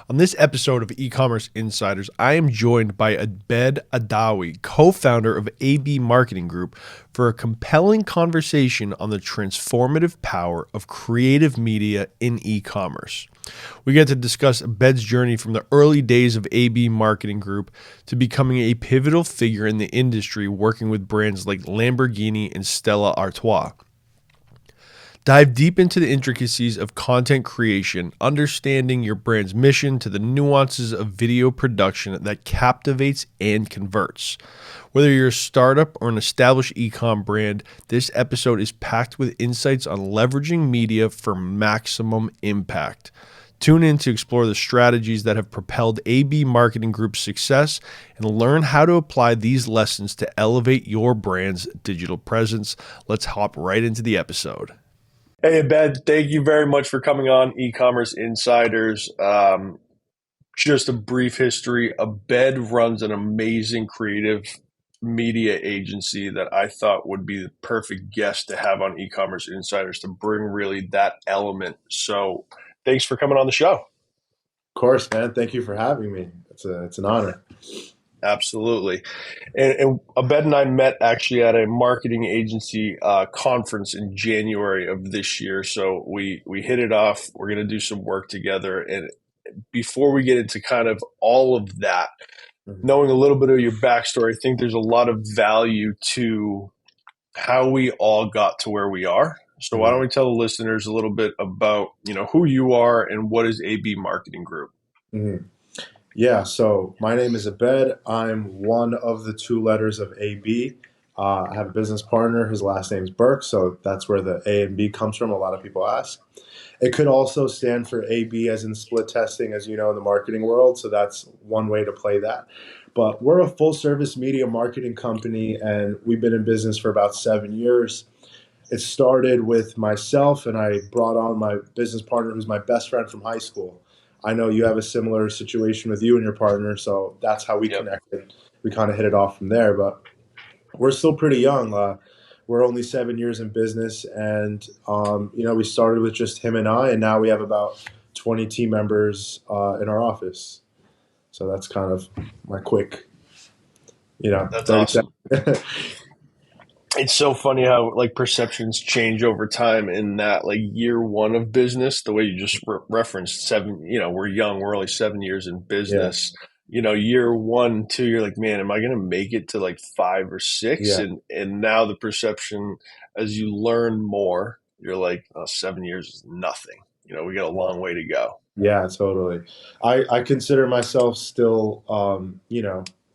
On this episode of Ecommerce Insiders, I am joined by Abed Adawi, co-founder of AB Marketing Group, for a compelling conversation on the transformative power of creative media in e-commerce. We get to discuss Abed's journey from the early days of AB Marketing Group to becoming a pivotal figure in the industry, working with brands like Lamborghini and Stella Artois. Dive deep into the intricacies of content creation, understanding your brand's mission to the nuances of video production that captivates and converts. Whether you're a startup or an established e-com brand, this episode is packed with insights on leveraging media for maximum impact. Tune in to explore the strategies that have propelled AB Marketing Group's success and learn how to apply these lessons to elevate your brand's digital presence. Let's hop right into the episode. Hey, Abed, thank you very much for coming on E-Commerce Insiders. Just a brief history. Abed runs an amazing creative media agency that I thought would be the perfect guest to have on E-Commerce Insiders to bring really that element. So thanks for coming on the show. Of course, man. Thank you for having me. It's an honor. Absolutely. And Abed and I met actually at a marketing agency conference in January of this year. So we hit it off. We're going to do some work together. And before we get into kind of all of that, knowing a little bit of your backstory, I think there's a lot of value to how we all got to where we are. So why don't we tell the listeners a little bit about, who you are and what is AB Marketing Group? Yeah, so my name is Abed. I'm one of the two letters of AB. I have a business partner. His last name is Burke, so that's where the A and B comes from. A lot of people ask. It could also stand for AB as in split testing, as you know, in the marketing world. So that's one way to play that. But we're a full-service media marketing company, and we've been in business for about 7 years. It started with myself, and I brought on my business partner, who's my best friend from high school. I know you have a similar situation with you and your partner, so that's how we connected. We kind of hit it off from there, but we're still pretty young. We're only 7 years in business, and we started with just him and I, and now we have about 20 team members in our office. So that's kind of my quick, That's awesome. It's so funny how perceptions change over time in that year one of business, the way you just referenced we're young, we're only 7 years in business. Yeah. Year 1, 2, you're like, man, am I going to make it to 5 or 6? Yeah. And now the perception as you learn more, you're like, oh, 7 years is nothing. We got a long way to go. Yeah, totally. I consider myself still,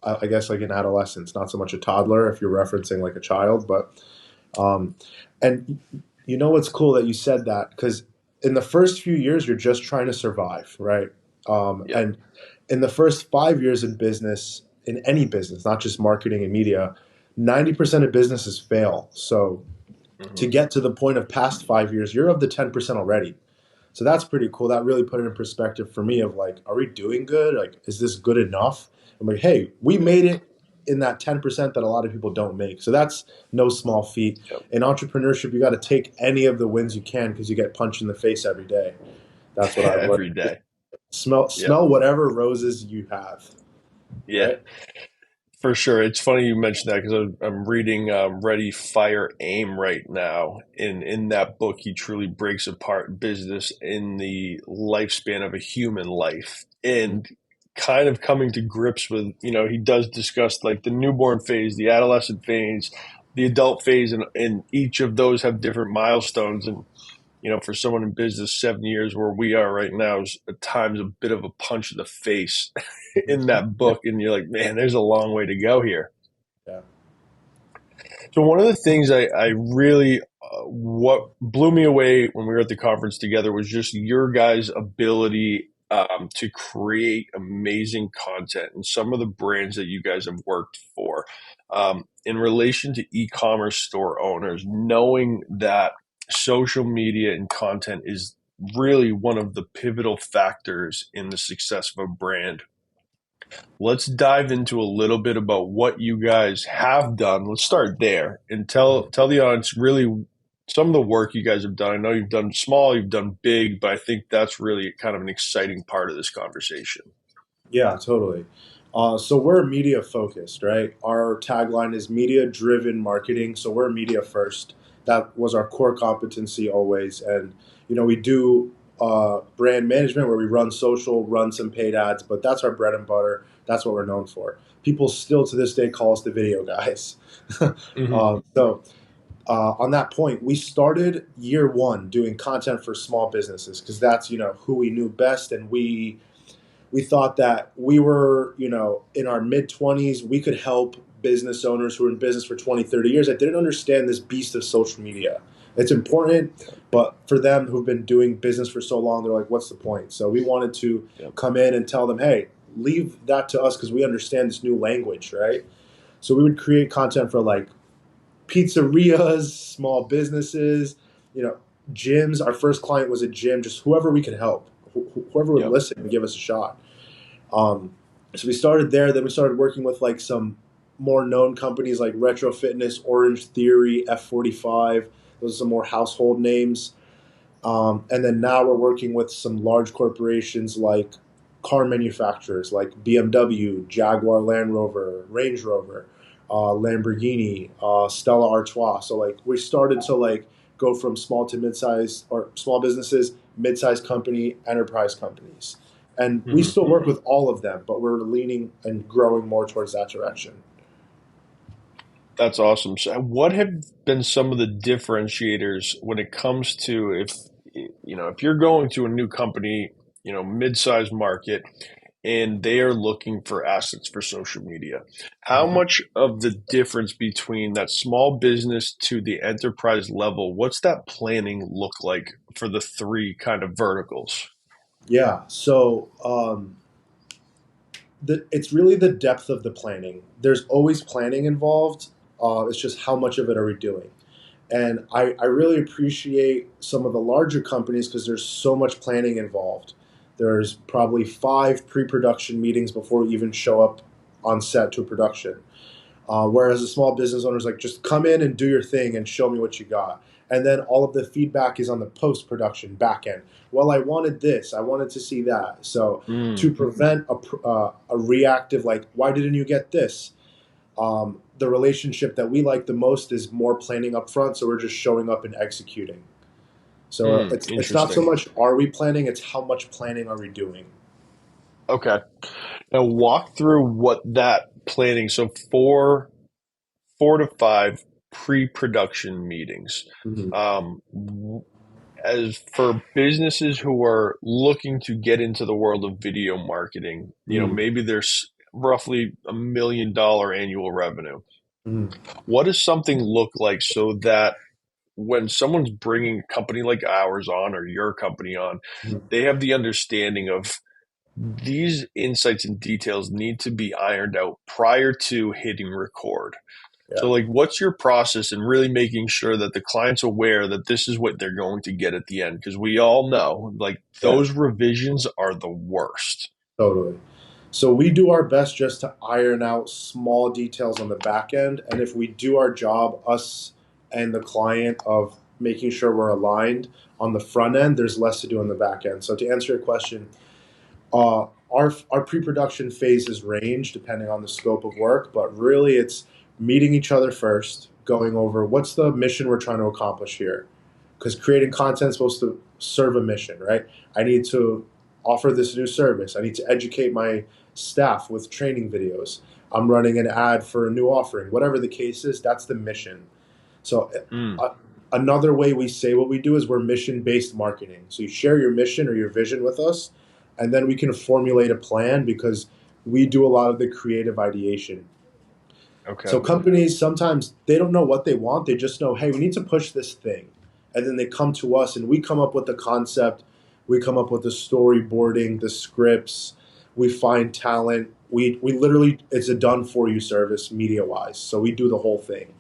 I guess in adolescence, not so much a toddler if you're referencing a child, but, and what's cool that you said that, because in the first few years, you're just trying to survive, right? And in the first 5 years in business, in any business, not just marketing and media, 90% of businesses fail. So to get to the point of past 5 years, you're of the 10% already. So that's pretty cool. That really put it in perspective for me of are we doing good? Is this good enough? I'm like, hey, we made it in that 10% that a lot of people don't make. So that's no small feat. Yep. In entrepreneurship, you got to take any of the wins you can because you get punched in the face every day. That's what I learned. Every day. Smell whatever roses you have. Yeah. Right? For sure. It's funny you mentioned that because I'm reading Ready, Fire, Aim right now. In that book, he truly breaks apart business in the lifespan of a human life and kind of coming to grips with, he does discuss the newborn phase, the adolescent phase, the adult phase, and each of those have different milestones. And for someone in business, 7 years where we are right now is at times a bit of a punch in the face in that book. And you're like, man, there's a long way to go here. Yeah. So one of the things I really, what blew me away when we were at the conference together was just your guys' ability to create amazing content and some of the brands that you guys have worked for in relation to e-commerce store owners, knowing that social media and content is really one of the pivotal factors in the success of a brand. Let's dive into a little bit about what you guys have done. Let's start there and tell the audience really some of the work you guys have done. I know you've done small, you've done big, but I think that's really kind of an exciting part of this conversation. Yeah, totally. So we're media focused, right? Our tagline is media driven marketing. So we're media first. That was our core competency always. And, we do brand management where we run social, run some paid ads, but that's our bread and butter. That's what we're known for. People still to this day call us the video guys. Hmm. On that point, we started year one doing content for small businesses because that's, who we knew best. And we thought that we were, in our mid 20s, we could help business owners who were in business for 20, 30 years that didn't understand this beast of social media. It's important, but for them who've been doing business for so long, they're like, what's the point? So we wanted to Yep. come in and tell them, hey, leave that to us because we understand this new language, right? So we would create content for like pizzerias, small businesses, you know, gyms. Our first client was a gym, just whoever we could help, whoever would Yep. listen and give us a shot. Um, so we started there. Then we started working with like some more known companies like Retro Fitness, Orange Theory, F45. Those are some more household names. And then now we're working with some large corporations like car manufacturers like BMW, Jaguar Land Rover, Range Rover, Lamborghini, Stella Artois. So like we started to like go from small to mid-size or small businesses, mid-size company, enterprise companies. And we Hmm. still work with all of them, but we're leaning and growing more towards that direction. That's awesome. So, what have been some of the differentiators when it comes to if you're going to a new company, mid-sized market, and they are looking for assets for social media. How Mhm. much of the difference between that small business to the enterprise level, what's that planning look like for the three kind of verticals? Yeah. So it's really the depth of the planning. There's always planning involved. It's just how much of it are we doing? And I really appreciate some of the larger companies because there's so much planning involved. There's probably 5 pre-production meetings before we even show up on set to production. Whereas a small business owner is like, just come in and do your thing and show me what you got. And then all of the feedback is on the post production back end. Well, I wanted this. I wanted to see that. So to Mm, prevent a reactive, like, why didn't you get this? The relationship that we like the most is more planning up front. So we're just showing up and executing. So it's not so interesting. much are we planning, it's how much planning are we doing. Okay. Now walk through what that planning. So four to five pre-production meetings. Mhm. Um, as for businesses who are looking to get into the world of video marketing, Mhm. maybe there's roughly $1 million annual revenue. Mhm. What does something look like so that when someone's bringing a company like ours on or your company on, Mhm. they have the understanding of these insights and details need to be ironed out prior to hitting record. So, Yeah. like, what's your process in really making sure that the client's aware that this is what they're going to get at the end? Because we all know, like, Yeah. those revisions are the worst. Totally. So we do our best just to iron out small details on the back end. And if we do our job, us and the client, of making sure we're aligned on the front end, there's less to do on the back end. So to answer your question, our pre-production phases range depending on the scope of work, but really it's meeting each other first, going over what's the mission we're trying to accomplish here. Because creating content is supposed to serve a mission, right? I need to offer this new service. I need to educate my staff with training videos. I'm running an ad for a new offering. Whatever the case is, that's the mission. So Mm, uh, another way we say what we do is we're mission-based marketing. So you share your mission or your vision with us, and then we can formulate a plan because we do a lot of the creative ideation. okay. So companies sometimes they don't know what they want. They just know, hey, we need to push this thing. And then they come to us and we come up with the concept, we come up with the storyboarding, the scripts, we find talent. We literally it's a done for you service media wise. So we do the whole thing.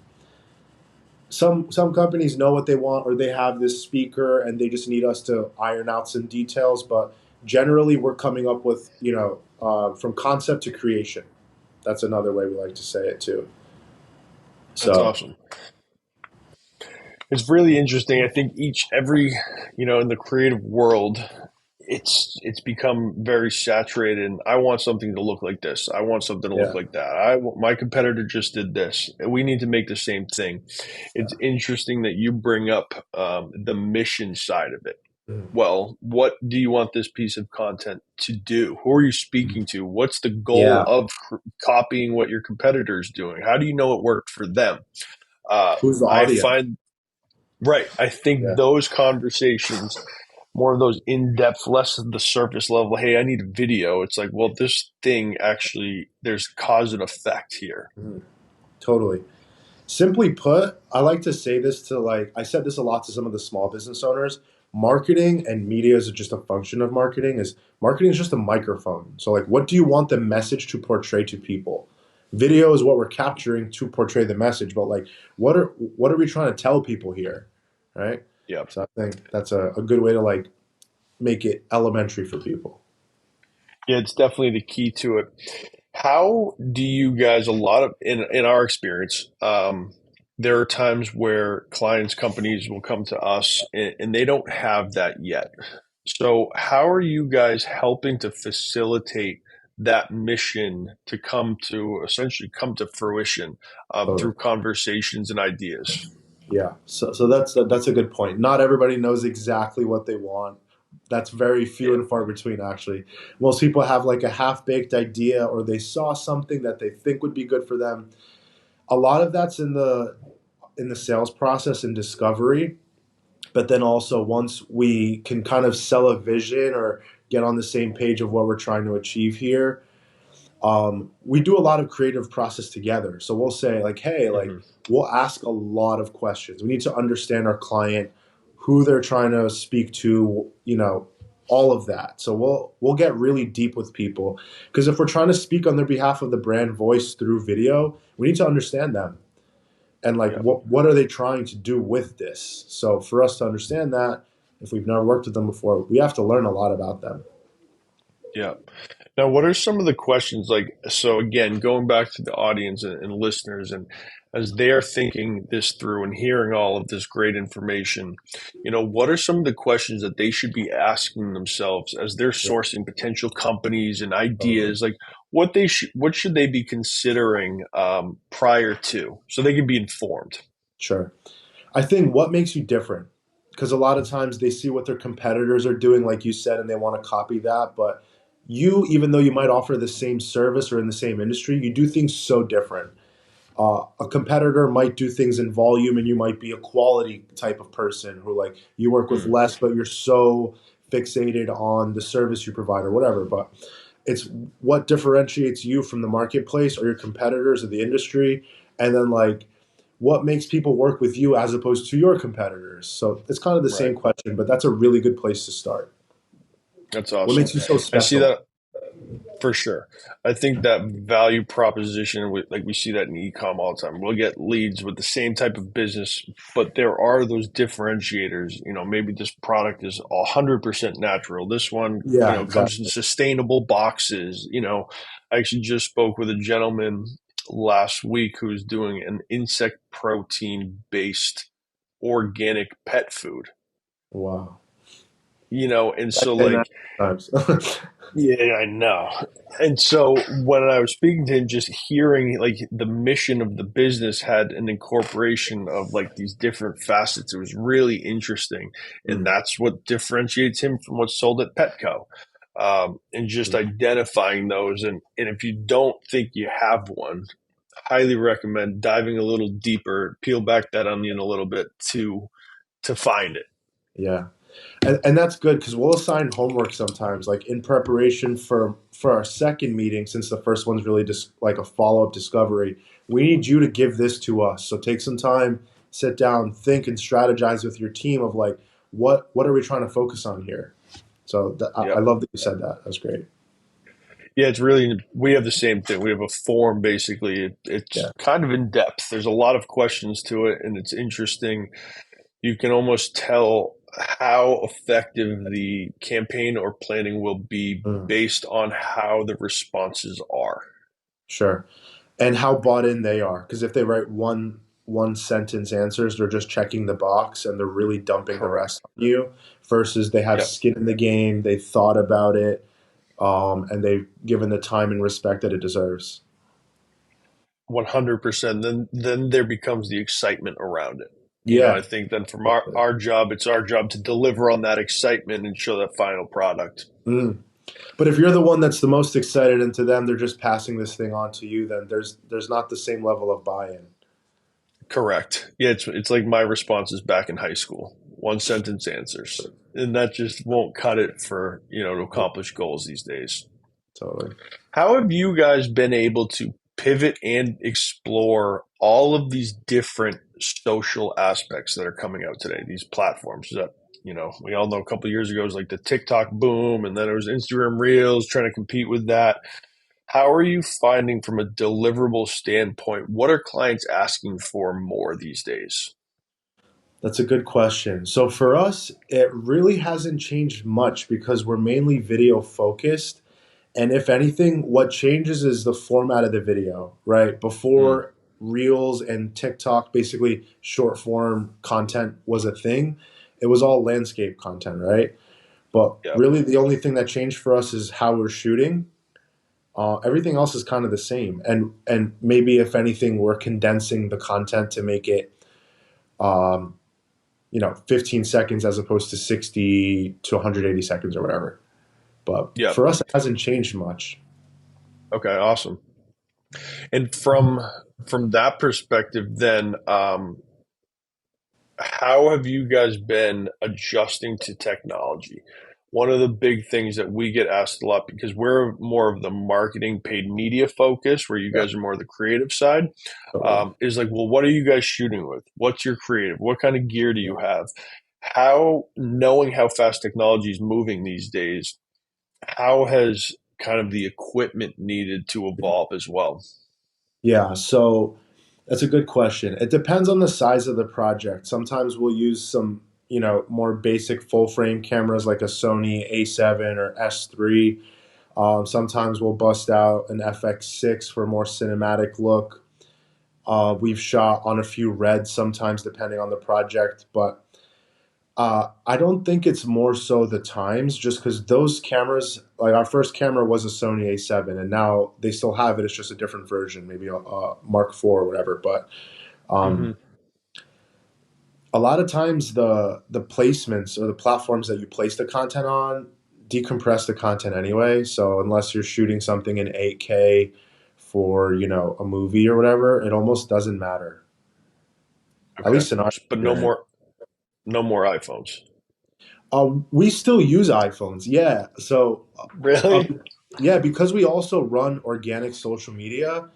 Some companies know what they want or they have this speaker and they just need us to iron out some details, but generally we're coming up with, from concept to creation. That's another way we like to say it too. That's So awesome. It's really interesting. I think every, in the creative world, it's become very saturated. And I want something to look like this. I want something to look Yeah. like that. My competitor just did this. We need to make the same thing. It's interesting that you bring up the mission side of it. Mhm. Well, what do you want this piece of content to do? Who are you speaking to? What's the goal Yeah. of copying what your competitor is doing? How do you know it worked for them? Who's the I audience? find Right. I think Yeah. those conversations, more of those in depth, less of the surface level. Hey, I need a video. It's like, well, this thing actually, there's cause and effect here. Mhm. Totally. Simply put, I like to say this to like, I said this a lot to some of the small business owners. Marketing and media is just a function of marketing. Is marketing is just a microphone. So like, what do you want the message to portray to people? Video is what we're capturing to portray the message, but like, what are we trying to tell people here, right? Yeah. So I think that's a good way to like make it elementary for people. Yeah, it's definitely the key to it. How do you guys, a lot of, in our experience, there are times where clients, companies will come to us and they don't have that yet. So, how are you guys helping to facilitate that mission to essentially come to fruition Totally. through conversations and ideas? Yeah, so that's a good point. Not everybody knows exactly what they want. That's very few Yeah. and far between, actually. Most people have like a half-baked idea, or they saw something that they think would be good for them. A lot of that's in the sales process and discovery, but then also once we can kind of sell a vision or get on the same page of what we're trying to achieve here, we do a lot of creative process together. So we'll say like, hey, like Hmm. we'll ask a lot of questions. We need to understand our client, who they're trying to speak to, all of that. So we'll get really deep with people because if we're trying to speak on their behalf of the brand voice through video, we need to understand them and like Yeah. what are they trying to do with this. So for us to understand that, if we've never worked with them before, we have to learn a lot about them. Yeah. Now, what are some of the questions like? So, again, going back to the audience and listeners, and as they are thinking this through and hearing all of this great information, what are some of the questions that they should be asking themselves as they're Yeah, sourcing potential companies and totally. ideas? Like, what should they be considering prior to, so they can be informed? Sure. I think what makes you different, because a lot of times they see what their competitors are doing, like you said, and they want to copy that. But you, even though you might offer the same service or in the same industry, you do things so different. A competitor might do things in volume, and you might be a quality type of person who, like, you work with Mm, less, but you're so fixated on the service you provide or whatever. But it's what differentiates you from the marketplace or your competitors or the industry, and then like what makes people work with you as opposed to your competitors. So it's kind of the right. same question, but that's a really good place to start. That's What awesome. makes you so I see special? that. For sure. I think that value proposition, like we see that in e-com all the time. We'll get leads with the same type of business, but there are those differentiators. Maybe this product is 100% natural. This one, Yeah, comes in exactly. sustainable boxes. I actually just spoke with a gentleman last week who's doing an insect protein based organic pet food. Wow. And I so say that like times. yeah, I know. And so when I was speaking to him, just hearing like the mission of the business had an incorporation of like these different facets, it was really interesting. And Mm, that's what differentiates him from what's sold at Petco. And just mm. identifying those. And if you don't think you have one, highly recommend diving a little deeper, peel back that onion a little bit to find it. Yeah. And that's good because we'll assign homework sometimes, like in preparation for our second meeting, since the first one's really just like a follow up discovery. We need you to give this to us. So take some time, sit down, think, and strategize with your team of like what are we trying to focus on here. So I Yep. love that you said that. That's great. Yeah, it's really, we have the same thing. We have a form basically. It's Yeah. kind of in depth. There's a lot of questions to it, and it's interesting. You can almost tell how effective the campaign or planning will be Mm, based on how the responses are. sure. And how bought in they are. Because if they write one sentence answers. They're just checking the box and they're really dumping the rest Correct. on you versus they have Yep. skin in the game. They thought about it, and they've given the time and respect that it deserves. 100%. Then there becomes the excitement around it. I Yeah. think then from our job, it's our job to deliver on that excitement and show that final product. Mm. But if you're the one that's the most excited and to them they're just passing this thing on to you, then there's not the same level of buy-in. Correct. Yeah, it's like my responses back in high school. One sentence answers. And that just won't cut it for, to accomplish goals these days. Totally. How have you guys been able to pivot and explore all of these different social aspects that are coming out today, these platforms that, we all know a couple of years ago it was like the TikTok boom, and then it was Instagram Reels trying to compete with that. How are you finding from a deliverable standpoint, what are clients asking for more these days? That's a good question. So for us, it really hasn't changed much because we're mainly video focused. And if anything, what changes is the format of the video, right? Mm, Before Reels and TikTok, basically short form content was a thing, it was all landscape content, right? But yep. really, the only thing that changed for us is how we're shooting. Everything else is kind of the same, and maybe if anything, we're condensing the content to make it, um, 15 seconds as opposed to 60 to 180 seconds or whatever. But Yep. for us, it hasn't changed much. Okay, awesome. And from that perspective, then how have you guys been adjusting to technology? One of the big things that we get asked a lot because we're more of the marketing paid media focus, where you Yeah, guys are more the creative side, totally. is like, well, what are you guys shooting with? What's your creative? What kind of gear do Yeah. you have? Knowing how fast technology is moving these days, how has kind of the equipment needed to evolve as well? Yeah, so that's a good question. It depends on the size of the project. Sometimes we'll use some, more basic full frame cameras like a Sony A7 or S3. Sometimes we'll bust out an FX6 for a more cinematic look. We've shot on a few reds sometimes depending on the project, but I don't think it's more so the times, just because those cameras, like our first camera was a Sony A7, and now they still have it. It's just a different version, maybe a Mark IV or whatever. But Hmm. um, a lot of times the placements or the platforms that you place the content on decompress the content anyway. So unless you're shooting something in 8K for a movie or whatever, it almost doesn't matter. At Okay, least in our but experience. no more iPhones. We still use iPhones, yeah. So, Really? yeah, because we also run organic social media.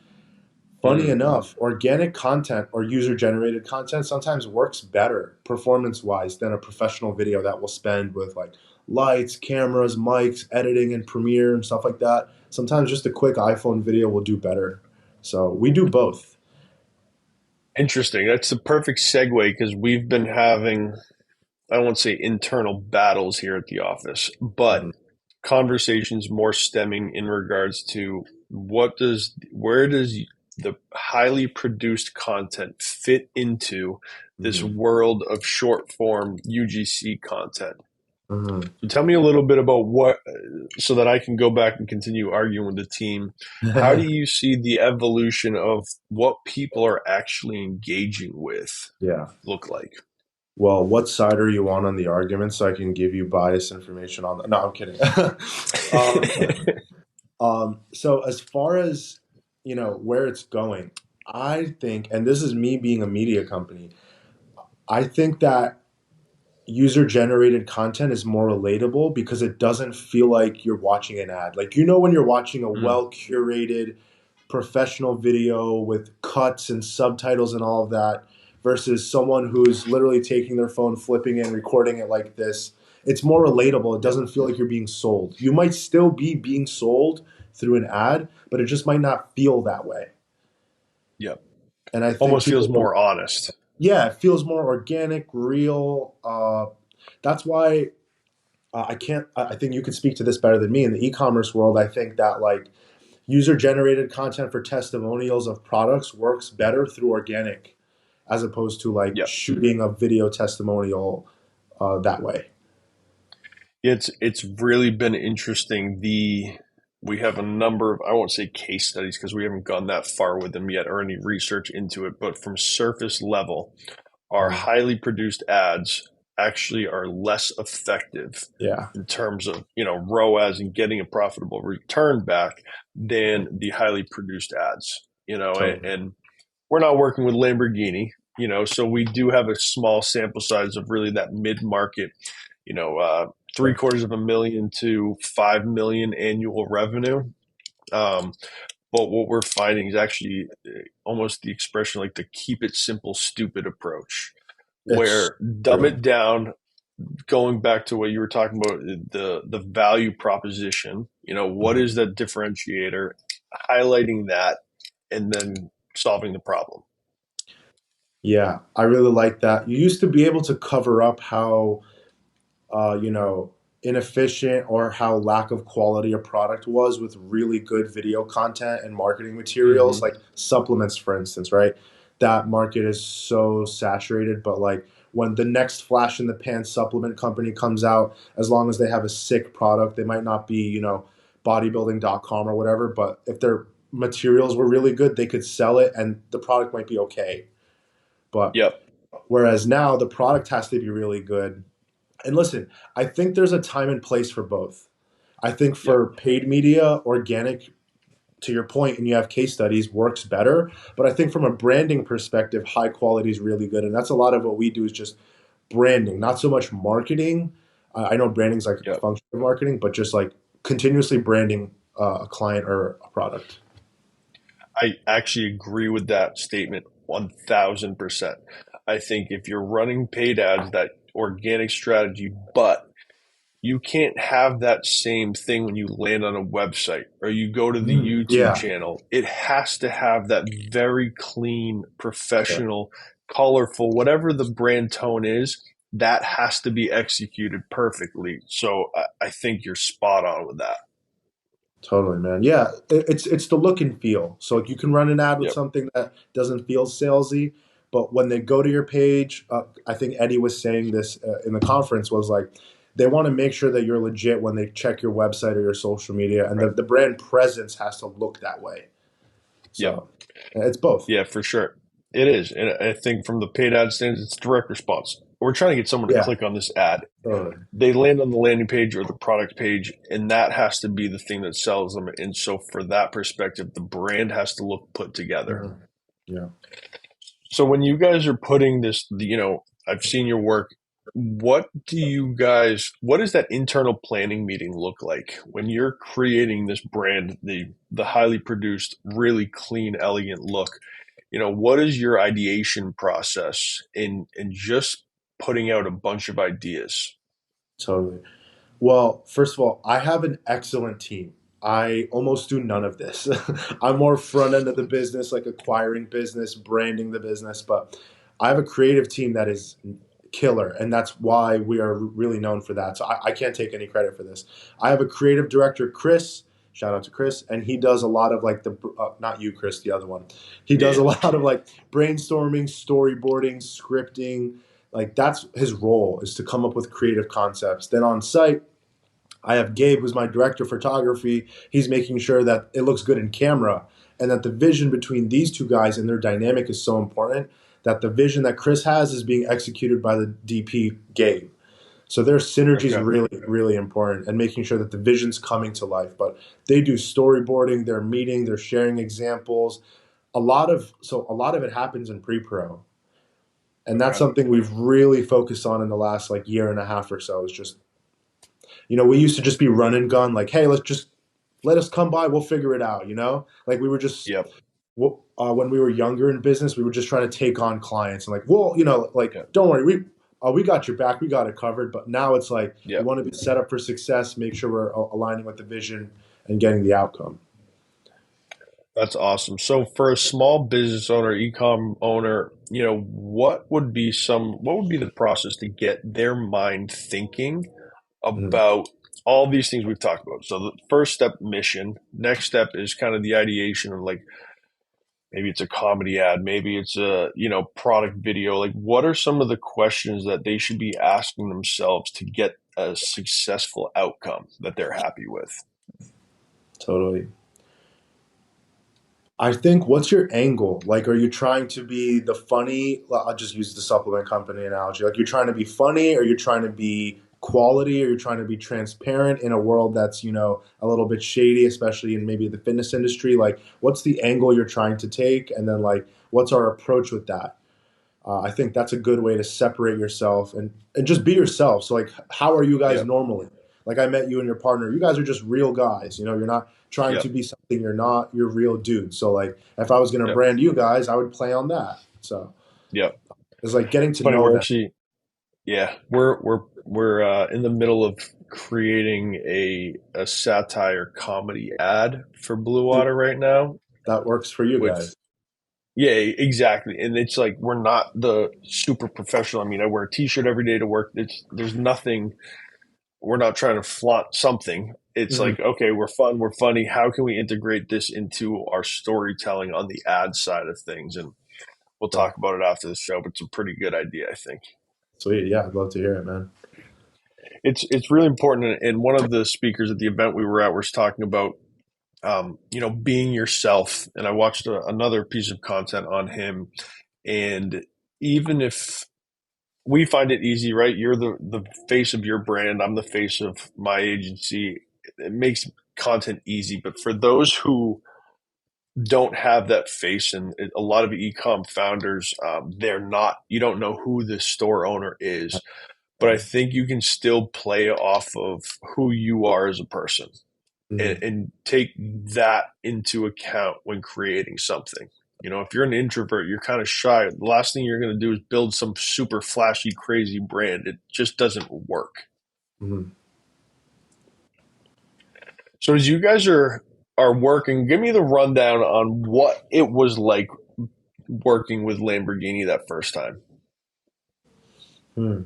Funny Mm, enough, organic content or user generated content sometimes works better performance wise than a professional video that will spend with like lights, cameras, mics, editing in Premiere and stuff like that. Sometimes just a quick iPhone video will do better. So we do both. interesting. That's the perfect segue because we've been having, I don't want to say internal battles here at the office, but Mhm. conversations more stemming in regards to where does the highly produced content fit into this Mhm. world of short form UGC content? Mhm. So tell me a little bit about what, so that I can go back and continue arguing with the team. How do you see the evolution of what people are actually engaging with Yeah. look like? Well, what side are you on the argument so I can give you biased information on that? No, I'm kidding. um, so as far as where it's going, I think, and this is me being a media company, I think that user generated content is more relatable because it doesn't feel like you're watching an ad. Like when you're watching a Mm, well curated professional video with cuts and subtitles and all of that versus someone who's literally taking their phone, flipping it, and recording it like this. It's more relatable. It yep, doesn't feel like you're being sold. You might still be being sold through an ad, but it just might not feel that way. yep. And I think Almost people feels don't. more honest. Yeah, it feels more organic, real. That's why I can't. I think you could speak to this better than me. In the e-commerce world, I think that like user generated content for testimonials of products works better through organic. as opposed to like Yeah. shooting a video testimonial that way. It's really been interesting. We have a number of, I won't say case studies because we haven't gone that far with them yet or any research into it, but from surface level, our Mhm. highly produced ads actually are less effective Yeah, in terms of, ROAS and getting a profitable return back than the highly produced ads, totally. and we're not working with Lamborghini, so we do have a small sample size of really that mid-market, you know, uh, three Yeah. quarters of a million to 5 million annual revenue. Um, but what we're finding is actually almost the expression like the keep it simple, stupid approach, It's where dumb true. it down, going back to what you were talking about, the value proposition, what Mhm. is that differentiator, highlighting that, and then solving the problem. Yeah, I really like that. You used to be able to cover up how you know, inefficient or how lack of quality a product was with really good video content and marketing materials, Hmm. like supplements, for instance, right? That market is so saturated, but like when the next flash in the pan supplement company comes out, as long as they have a sick product, they might not be, bodybuilding.com or whatever, but if their materials were really good, they could sell it and the product might be okay. But Yep. whereas now the product has to be really good, and listen, I think there's a time and place for both. I think Yep. for paid media, organic, to your point, and you have case studies, works better. But I think from a branding perspective, high quality is really good. And that's a lot of what we do is just branding, not so much marketing. I know branding's like a Yep. function of marketing, but just like continuously branding a client or a product. I actually agree with that statement 1000%. I think if you're running paid ads, that organic strategy, but you can't have that same thing when you land on a website or you go to the YouTube Yeah, channel. It has to have that very clean, correct. professional, colorful, whatever the brand tone is, that has to be executed perfectly. So I think you're spot on with that. Totally, man. Yeah, it's the look and feel. So like you can run an ad with Yep. something that doesn't feel salesy, but when they go to your page, I think Eddie was saying this in the conference was like they want to make sure that you're legit when they check your website or your social media, and Right. the brand presence has to look that way. Yep. So it's both. Yeah, for sure. It is. And I think from the paid ad stands, it's direct response. We're trying to get someone to Yeah, click on this ad. totally. They land on the landing page or the product page, and that has to be the thing that sells them. And so, for that perspective, the brand has to look put together. Mhm. Yeah, So, when you guys are putting this, I've seen your work. What does that internal planning meeting look like when you're creating this brand, the highly produced, really clean, elegant look? What is your ideation process in just putting out a bunch of ideas? totally. Well, first of all, I have an excellent team. I almost do none of this. I'm more front end of the business, like acquiring business, branding the business, but I have a creative team that is killer, and that's why we are really known for that. So I can't take any credit for this. I have a creative director, Chris. Shout out to Chris, and he does a lot of like not you, Chris, the other one. He does Yeah. a lot of like brainstorming, storyboarding, scripting. Like that's his role is to come up with creative concepts. Then on site, I have Gabe, who's my director of photography. He's making sure that it looks good in camera and that the vision between these two guys and their dynamic is so important that the vision that Chris has is being executed by the DP Gabe. So their synergy is Okay. really, really important and making sure that the vision's coming to life. But they do storyboarding, they're meeting, they're sharing examples. A lot of it happens in pre-pro. And that's Okay. something we've really focused on in the last like year and a half or so is just we used to just be run and gun, like, hey, let's just let us come by, we'll figure it out. Like we were just Yep. when we were younger in business, we were just trying to take on clients and like, well, like Yep. don't worry, we got your back, we got it covered. But now it's like we Yep. want to be set up for success, make sure we're aligning with the vision and getting the outcome. That's awesome. So for a small business owner, e-com owner, what would be the process to get their mind thinking Mhm. about all these things we've talked about? So the first step, mission. Next step is kind of the ideation of like, maybe it's a comedy ad, maybe it's a, product video. Like, what are some of the questions that they should be asking themselves to get a successful outcome that they're happy with? Totally. I think, what's your angle? Like, are you trying to be the funny? I'll just use the supplement company analogy. Like, you're trying to be funny, or you're trying to be quality, or you're trying to be transparent in a world that's, a little bit shady, especially in maybe the fitness industry. Like, what's the angle you're trying to take? And then, like, what's our approach with that? I think that's a good way to separate yourself and just be yourself. So, like, how are you guys Yep. normally? Like, I met you and your partner. You guys are just real guys. You're not trying Yep. to be something you're not. You're real dudes. So, like, if I was going to Yep. brand you guys, I would play on that. So Yep. it's like getting It's to funny. know We're them. actually, yeah, we're in the middle of creating a satire comedy ad for Blue Dude, Water right now that works for you with, guys. yeah, exactly. And it's like, we're not the super professional. I mean, I wear a t-shirt every day to work. There's nothing, we're not trying to flaunt something. It's Mhm. like, okay, we're fun, we're funny. How can we integrate this into our storytelling on the ad side of things? And we'll Yeah. talk about it after the show, but it's a pretty good idea, I think. Sweet. Yeah, I'd love to hear it, man. It's really important. And one of the speakers at the event we were at was talking about, being yourself. And I watched another piece of content on him. And even if we find it easy, right? You're the face of your brand. I'm the face of my agency. It makes content easy. But for those who don't have that face, and a lot of e-com founders, you don't know who the store owner is. But I think you can still play off of who you are as a person, and, Mhm. and take that into account when creating something. If you're an introvert, you're kind of shy. The last thing you're going to do is build some super flashy, crazy brand. It just doesn't work. Mhm. So as you guys are working, give me the rundown on what it was like working with Lamborghini that first time. Hmm.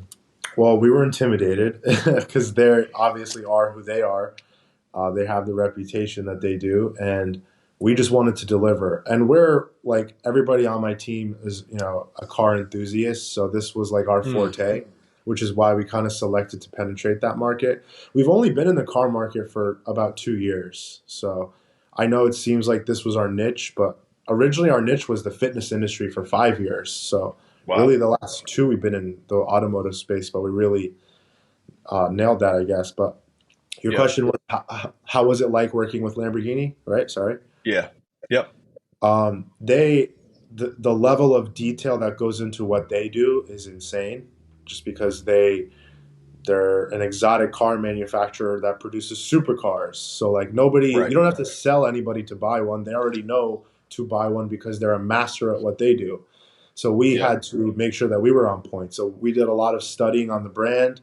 Well, we were intimidated because they obviously are who they are. They have the reputation that they do, and we just wanted to deliver. And we're like, everybody on my team is, a car enthusiast, so this was like our Hmm. forte, which is why we kind of selected to penetrate that market. We've only been in the car market for about 2 years, so I know it seems like this was our niche, but originally our niche was the fitness industry for 5 years. So Wow. really, the last two we've been in the automotive space, but we really nailed that, I guess. But your Yep. question was, how was it like working with Lamborghini? Right? Sorry. Yeah. Yep. They the level of detail that goes into what they do is insane. Just because they're an exotic car manufacturer that produces supercars. So like you Right. don't have to sell anybody to buy one. They already know to buy one because they're a master at what they do. So we Yep. had to make sure that we were on point. So we did a lot of studying on the brand,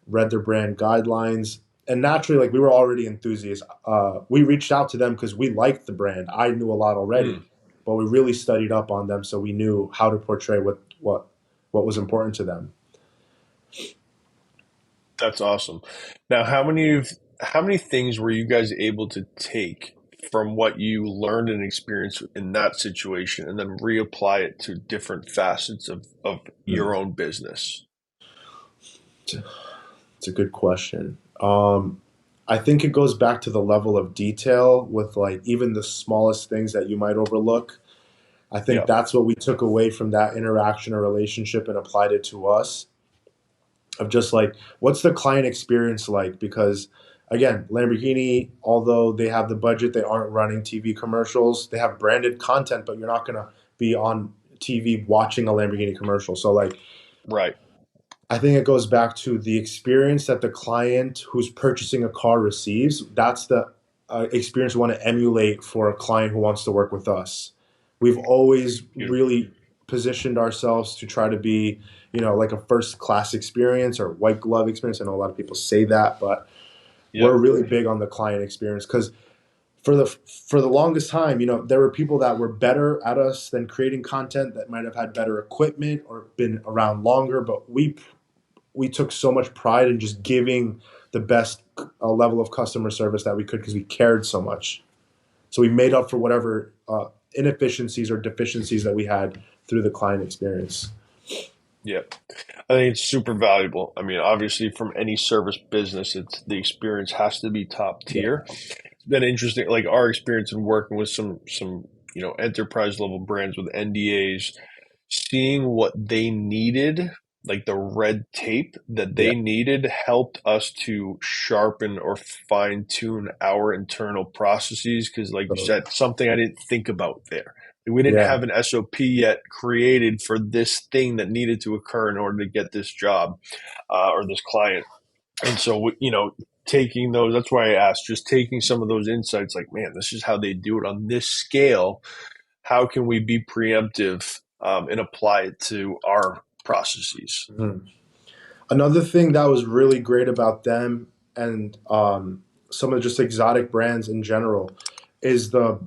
read their brand guidelines, and naturally, like we were already enthusiasts. We reached out to them because we liked the brand. I knew a lot Hmm. already, but we really studied up on them, so we knew how to portray what was important to them. That's awesome. Now, how many things were you guys able to take from what you learned and experienced in that situation and then reapply it to different facets of Hmm. your own business? It's a good question. I think it goes back to the level of detail with like even the smallest things that you might overlook. I think Yep. that's what we took away from that interaction or relationship and applied it to us, of just like, what's the client experience like? Because again, Lamborghini, although they have the budget, they aren't running TV commercials. They have branded content, but you're not going to be on TV watching a Lamborghini commercial. So like, Right. I think it goes back to the experience that the client who's purchasing a car receives. That's the experience we want to emulate for a client who wants to work with us. We've always Beautiful. really positioned ourselves to try to be, like a first class experience or white glove experience. I know a lot of people say that, but we're Yep. really big on the client experience because for the longest time, there were people that were better at us than creating content that might have had better equipment or been around longer, but we took so much pride in just giving the best level of customer service that we could because we cared so much. So we made up for whatever inefficiencies or deficiencies that we had through the client experience. Yeah. I think it's super valuable. I mean, obviously, from any service business, it's the experience has to be top tier. It's been interesting, like our experience in working with some enterprise level brands with NDAs, seeing what they needed, like the red tape that Yeah. they needed, helped us to sharpen or fine tune our internal processes. Because, like you So, said, something I didn't think about there. We didn't yeah. have an SOP yet created for this thing that needed to occur in order to get this job or this client. And so, taking those, that's why I asked, just taking some of those insights, like, man, this is how they do it on this scale. How can we be preemptive and apply it to our processes? Mhm. Another thing that was really great about them and some of just exotic brands in general is the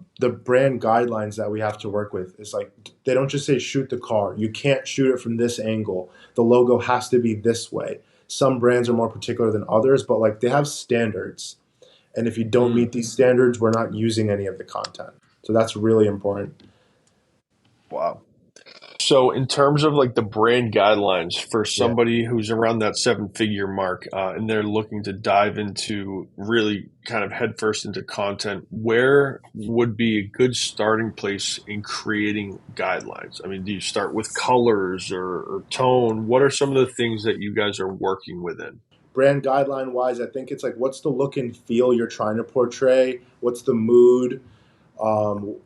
brand guidelines that we have to work with. It's like they don't just say shoot the car. You can't shoot it from this angle. The logo has to be this way. Some brands are more particular than others, but like they have standards. And if you don't Mm, meet these standards, we're not using any of the content. So that's really important. wow. So, in terms of like the brand guidelines for Yeah. somebody who's around that seven-figure mark and they're looking to dive into really kind of headfirst into content, where would be a good starting place in creating guidelines? I mean, do you start with colors or tone? What are some of the things that you guys are working within? Brand guideline wise, I think it's like what's the look and feel you're trying to portray? What's the mood? Um,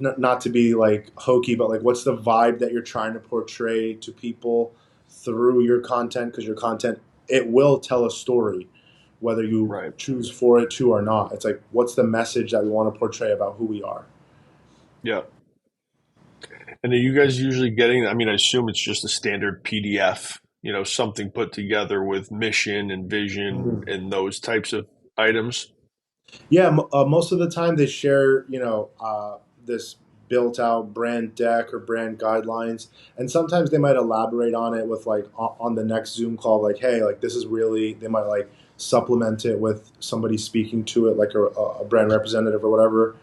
not to be like hokey, but like what's the vibe that you're trying to portray to people through your content? Because your content, it will tell a story, whether you Right. choose for it to or not. It's like what's the message that we want to portray about who we are? Yeah. And are you guys usually getting, I mean, I assume it's just a standard PDF, something put together with mission and vision Mhm. and those types of items? Yeah, most of the time they share, this built out brand deck or brand guidelines, and sometimes they might elaborate on it with like on the next Zoom call, like, hey, like this is really. They might like supplement it with somebody speaking to it, like a brand representative or whatever.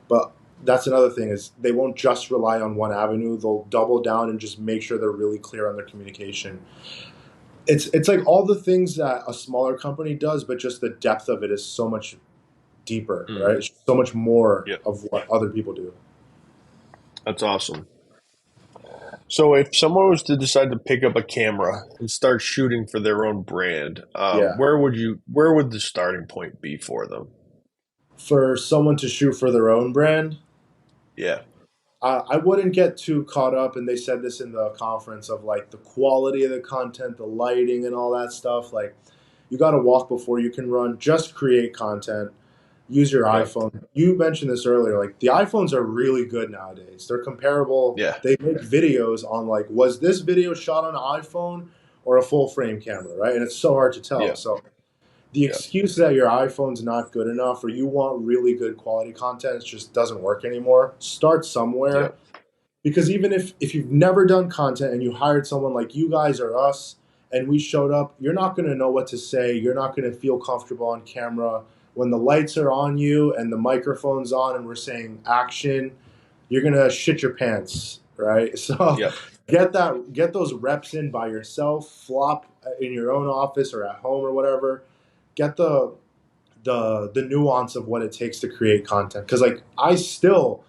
But that's another thing is they won't just rely on one avenue. They'll double down and just make sure they're really clear on their communication. It's like all the things that a smaller company does, but just the depth of it is so much deeper, Mm, right? It's so much more yep. of what other people do. That's awesome. So if someone was to decide to pick up a camera and start shooting for their own brand, Yeah. where would the starting point be for them? For someone to shoot for their own brand, Yeah. I wouldn't get too caught up, and they said this in the conference of like the quality of the content, the lighting, and all that stuff. Like, you got to walk before you can run. Just create content. Use your Yep. iPhone. You mentioned this earlier. Like, the iPhones are really good nowadays. They're comparable. Yeah. They make videos on like, was this video shot on an iPhone or a full frame camera, right? And it's so hard to tell. Yeah. So the Yeah. excuse that your iPhone's not good enough or you want really good quality content, it just doesn't work anymore. Start Yeah. somewhere, because even if you've never done content and you hired someone like you guys or us and we showed up, you're not going to know what to say. You're not going to feel comfortable on camera when the lights are on you and the microphone's on and we're saying action. You're going to shit your pants, right? So Yep. get those reps in by yourself, flop in your own office or at home or whatever. Get the nuance of what it takes to create content, because like I still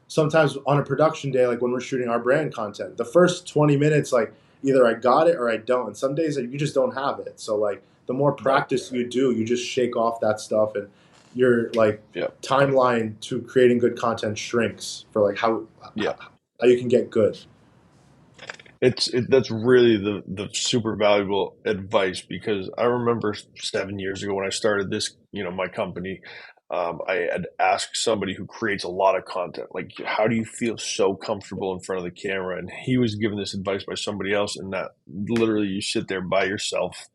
sometimes on a production day, like when we're shooting our brand content, the first 20 minutes, like either I got it or I don't. And some days like, you just don't have it. So like the more Right. practice you do, you just shake off that stuff and your like Yep. timeline to creating good content shrinks for like Yeah. how you can get good. That's really the super valuable advice because I remember 7 years ago when I started this, my company, I had asked somebody who creates a lot of content, like, how do you feel so comfortable in front of the camera? And he was given this advice by somebody else, and that literally you sit there by yourself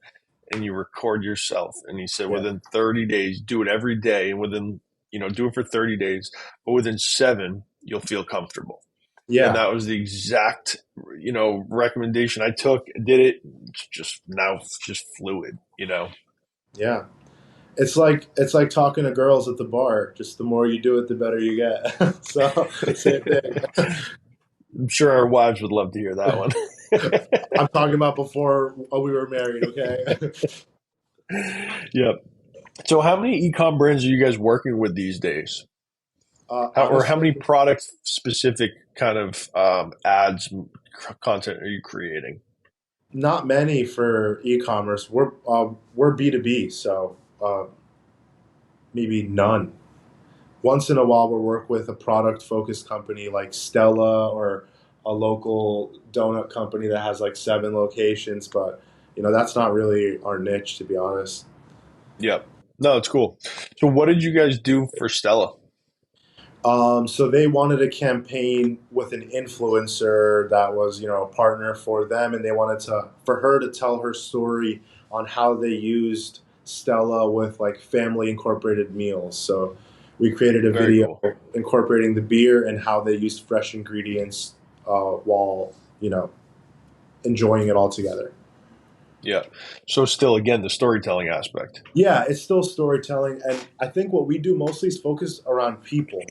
and you record yourself. And he said Yeah. within 30 days, do it every day, and do it for 30 days, but within seven, you'll feel comfortable. And Yeah. that was the exact recommendation I took. Did it. It's just now, it's just fluid. Yeah. it's like talking to girls at the bar. Just the more you do it, the better you get. So same thing. I'm sure our wives would love to hear that one. I'm talking about before we were married. Okay. Yep. So, how many ecom brands are you guys working with these days? How Honestly, many product specific kind of ads content are you creating? not many for e-commerce. We're B2B, so maybe none. Once in a while, we'll work with a product focused company like Stella or a local donut company that has like 7 locations, but that's not really our niche, to be honest. Yep. No, it's cool. So, what did you guys do for Stella? So they wanted a campaign with an influencer that was, a partner for them, and they wanted for her to tell her story on how they used Stella with like family incorporated meals. So we created a Very video cool. incorporating the beer and how they used fresh ingredients while enjoying it all together. Yeah. So, still, again, the storytelling aspect. Yeah, it's still storytelling, and I think what we do mostly is focus around people,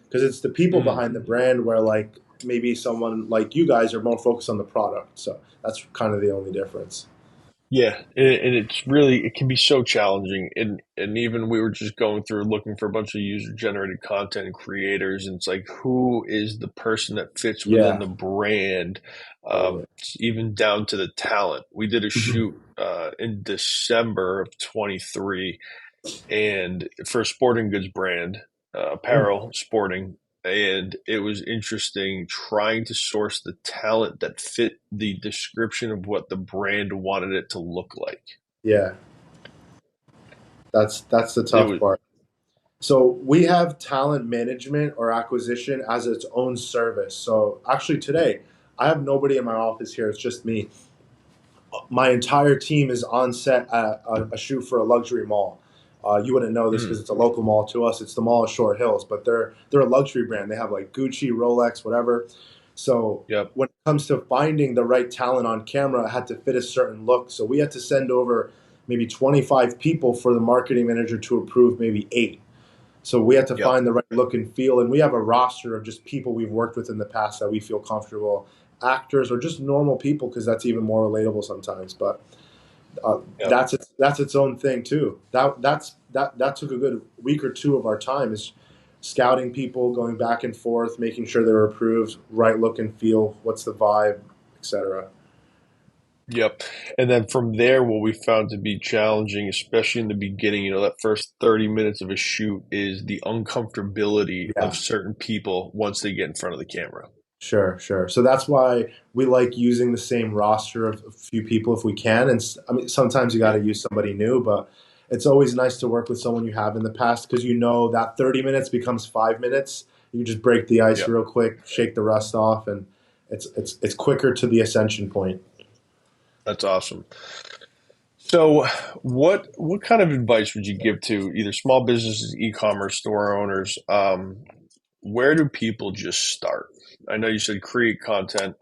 because it's the people Mm. behind the brand where like maybe someone like you guys are more focused on the product. So that's kind of the only difference. Yeah, and it's really it can be so challenging, and even we were just going through looking for a bunch of user generated content and creators, and it's like who is the person that fits within Yeah, the brand, totally. even down to the talent. We did a Mhm. shoot in December of 23, and for a sporting goods brand, Mm. apparel, sporting, and it was interesting trying to source the talent that fit the description of what the brand wanted it to look like. Yeah, that's the It tough was, part. So we have talent management or acquisition as its own service. So actually today, I have nobody in my office here. It's just me. My entire team is on set at a shoot for a luxury mall. You wouldn't know this because mm, it's a local mall to us. It's the mall of Short Hills, but they're a luxury brand. They have like Gucci, Rolex, whatever. So yep, when it comes to finding the right talent on camera, it had to fit a certain look. So we had to send over maybe 25 people for the marketing manager to approve maybe 8. So we had to yep, find the right look and feel, and we have a roster of just people we've worked with in the past that we feel comfortable, actors or just normal people, because that's even more relatable sometimes. But yep, that's its own thing too. That took a good week or two of our time is scouting people, going back and forth, making sure they're approved, right look and feel, what's the vibe, etc. yep. And then from there, what we found to be challenging, especially in the beginning, that first 30 minutes of a shoot is the uncomfortability of Yeah. certain people once they get in front of the camera. Sure, sure. So that's why we like using the same roster of a few people if we can. And I mean, sometimes you got to Yep, use somebody new, but it's always nice to work with someone you have in the past because that 30 minutes becomes 5 minutes. You just break the ice yep. real quick, shake the rust off, and it's quicker to the ascension point. That's awesome. So, what kind of advice would you give to either small businesses, e-commerce store owners? Where do people just start? I know you said create content.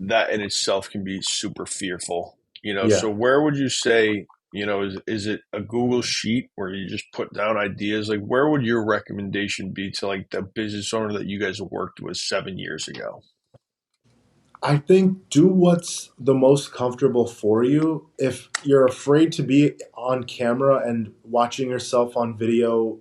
That in itself can be super fearful. Yeah. So where would you say, is it a Google sheet where you just put down ideas? Like, where would your recommendation be to like the business owner that you guys worked with 7 years ago? I think do what's the most comfortable for you. If you're afraid to be on camera and watching yourself on video,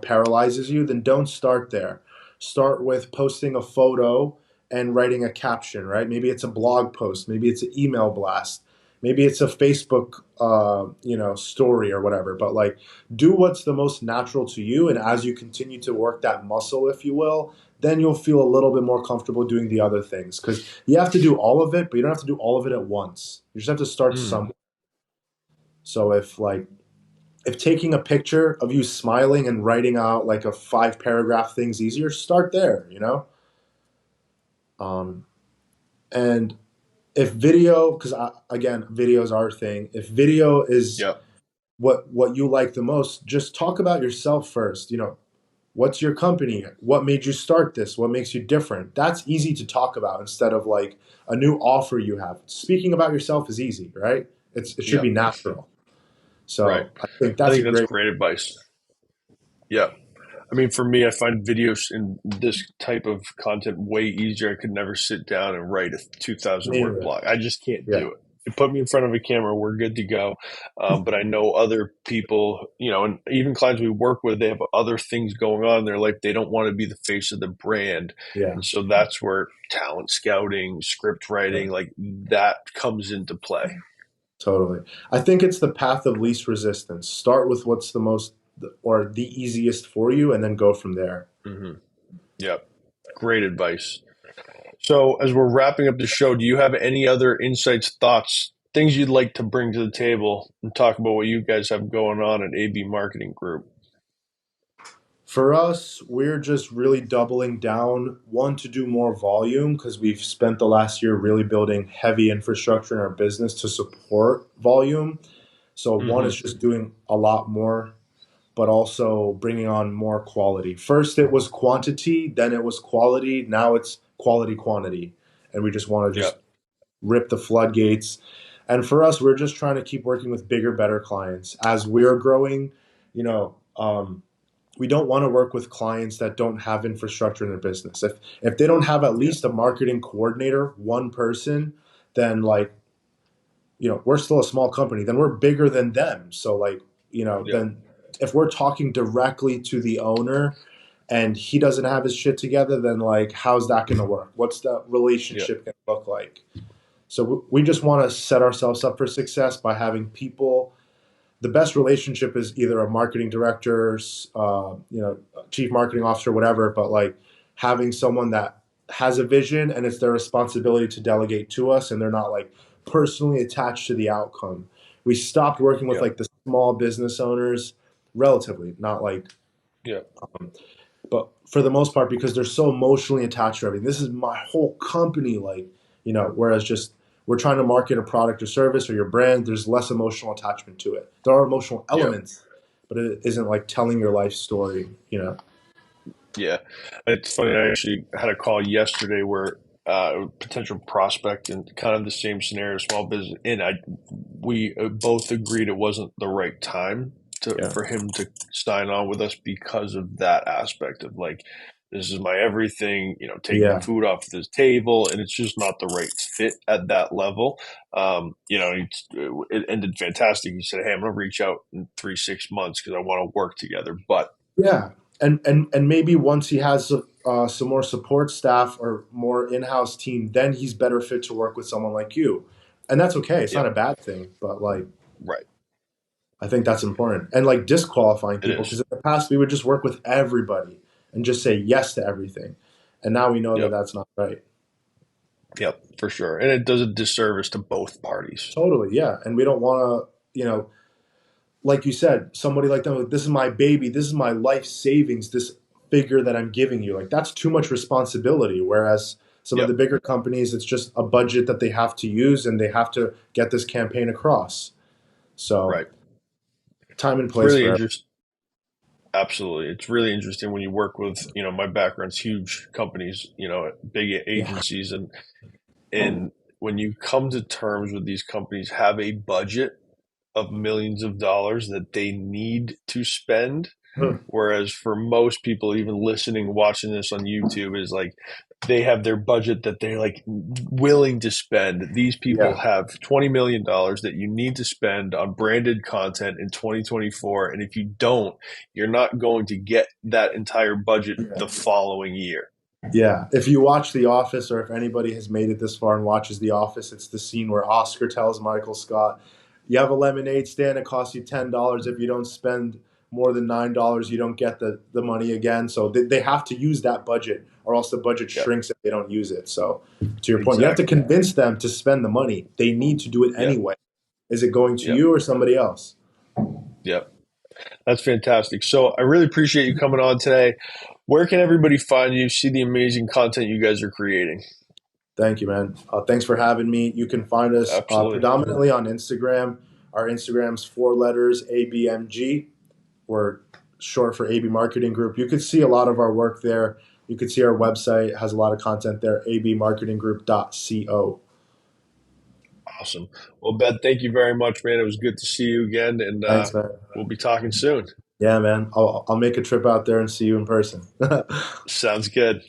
paralyzes you, then don't start there. Start with posting a photo and writing a caption, right? Maybe it's a blog post, maybe it's an email blast, maybe it's a Facebook, story or whatever. But like, do what's the most natural to you, and as you continue to work that muscle, if you will, then you'll feel a little bit more comfortable doing the other things because you have to do all of it, but you don't have to do all of it at once. You just have to start Mm, somewhere. So if taking a picture of you smiling and writing out like a 5 paragraph thing's easier, start there. Um, and if video, because again, video is our thing. If video is yep, what you like the most, just talk about yourself first. What's your company? What made you start this? What makes you different? That's easy to talk about instead of like a new offer you have. Speaking about yourself is easy, right? It should be yep, natural. Right. So I think I that's a think that's great. great advice. Yeah. I mean, for me, I find videos in this type of content way easier. I could never sit down and write a 2,000 word Neither. blog. I just can't Yeah, do it. You put me in front of a camera, we're good to go. But I know other people, and even clients we work with, they have other things going on in their life. They don't want to be the face of the brand. yeah, And so that's where talent scouting, script yeah, writing, like that comes into play. totally. I think it's the path of least resistance. Start with what's the most or the easiest for you, and then go from there. Hmm. Yep. Great advice. So, as we're wrapping up the show, do you have any other insights, thoughts, things you'd like to bring to the table and talk about what you guys have going on at AB Marketing Group? For us, we're just really doubling down, one, to do more volume because we've spent the last year really building heavy infrastructure in our business to support volume. So, one Hmm. is just doing a lot more, but also bringing on more quality. First, it was quantity, then it was quality, now it's quality quantity. And we just want to Yeah. just rip the floodgates. And for us, we're just trying to keep working with bigger, better clients. As we're growing, you know, we don't want to work with clients that don't have infrastructure in their business. If they don't have at Yeah. least a marketing coordinator, one person, then like, we're still a small company, then we're bigger than them. So like, Yeah. then if we're talking directly to the owner and he doesn't have his shit together, then like, how's that going to work? What's the Yeah. relationship going to look like? So we just want to set ourselves up for success by having people. The best relationship is either a marketing director, chief marketing officer, whatever. But like having someone that has a vision and it's their responsibility to delegate to us, and they're not like personally attached to the outcome. We stopped working with Yeah. like the small business owners, relatively, not like, Yeah. but for the most part, because they're so emotionally attached to everything. This is my whole company, like, whereas just we're trying to market a product or service or your brand, there's less emotional attachment to it. There are emotional Yeah. elements, but it isn't like telling your life story. Yeah. It's funny. I actually had a call yesterday where a potential prospect in kind of the same scenario, small business, and we both agreed it wasn't the right time Yeah. for him to sign on with us because of that aspect of like, this is my everything, taking Yeah. food off the table, and it's just not the right fit at that level. It ended fantastic. He said, "Hey, I'm going to reach out in 3, 6 months because I want to work together." But Yeah. And maybe once he has some more support staff or more in-house team, then he's better fit to work with someone like you. And that's okay. It's yeah, not a bad thing, but like, right, I think that's important. And like disqualifying it people, because is. in the past we would just work with everybody and just say yes to everything. And now we know that Yep. that's not right. Yep, for sure. And it does a disservice to both parties. Totally, yeah. And we don't want to, like you said, somebody like them, like, this is my baby, this is my life savings, this figure that I'm giving you. Like that's too much responsibility. Whereas some of Yep, the bigger companies, it's just a budget that they have to use and they have to get this campaign across. So right. time and It's place really for everything. interesting. Absolutely. It's really interesting when you work with, my background's huge companies, big Yeah. agencies, and when you come to terms with these companies have a budget of millions of dollars that they need to spend. Whereas for most people, even listening, watching this on YouTube, is like they have their budget that they're like willing to spend. These people Yeah. have $20 million that you need to spend on branded content in 2024. And if you don't, you're not going to get that entire budget Yeah. the following year. Yeah, if you watch The Office, or if anybody has made it this far and watches The Office, it's the scene where Oscar tells Michael Scott, "You have a lemonade stand. It costs you $10. If you don't spend more than $9, you don't get the money again." So they have to use that budget, or else the budget Yep, shrinks if they don't use it. So to your point, you have to exactly. convince them to spend the money. They need to do it Yep, anyway. Is it going to yep, you or somebody else? yep. That's fantastic. So I really appreciate you coming on today. Where can everybody find you, see the amazing content you guys are creating? Thank you, man. Thanks for having me. You can find us Absolutely. predominantly on Instagram. Our Instagram's 4 letters, ABMG. We're short for AB Marketing Group. You could see a lot of our work there. You could see our website has a lot of content there, abmarketinggroup.co. Awesome. Well, Ben, thank you very much, man. It was good to see you again, and Thanks, man. we'll be talking soon. Yeah, man. I'll make a trip out there and see you in person. Sounds good.